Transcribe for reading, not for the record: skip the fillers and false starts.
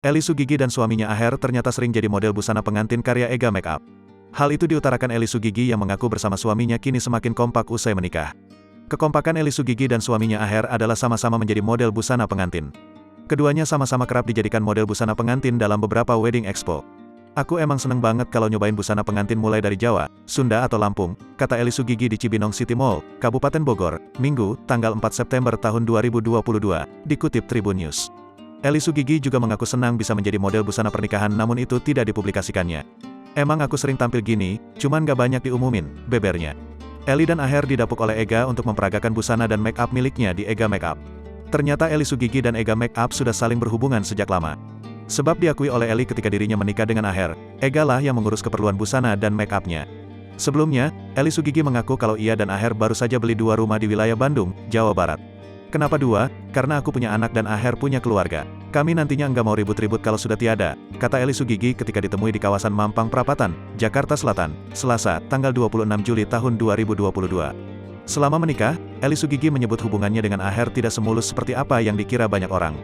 Eli Sugigi dan suaminya Aher ternyata sering jadi model busana pengantin karya Ega Makeup. Hal itu diutarakan Eli Sugigi yang mengaku bersama suaminya kini semakin kompak usai menikah. Kekompakan Eli Sugigi dan suaminya Aher adalah sama-sama menjadi model busana pengantin. Keduanya sama-sama kerap dijadikan model busana pengantin dalam beberapa wedding expo. "Aku emang seneng banget kalau nyobain busana pengantin mulai dari Jawa, Sunda atau Lampung," kata Eli Sugigi di Cibinong City Mall, Kabupaten Bogor, Minggu, tanggal 4 September tahun 2022, dikutip Tribun News. Eli Sugigi juga mengaku senang bisa menjadi model busana pernikahan namun itu tidak dipublikasikannya. "Emang aku sering tampil gini, cuman gak banyak diumumin," bebernya. Eli dan Aher didapuk oleh Ega untuk memperagakan busana dan make up miliknya di Ega Makeup. Ternyata Eli Sugigi dan Ega Makeup sudah saling berhubungan sejak lama. Sebab diakui oleh Eli ketika dirinya menikah dengan Aher, Ega lah yang mengurus keperluan busana dan make up-nya. Sebelumnya, Eli Sugigi mengaku kalau ia dan Aher baru saja beli 2 rumah di wilayah Bandung, Jawa Barat. "Kenapa 2? Karena aku punya anak dan Aher punya keluarga. Kami nantinya enggak mau ribut-ribut kalau sudah tiada," kata Eli Sugigi ketika ditemui di kawasan Mampang Perapatan, Jakarta Selatan, Selasa, tanggal 26 Juli tahun 2022. Selama menikah, Eli Sugigi menyebut hubungannya dengan Aher tidak semulus seperti apa yang dikira banyak orang.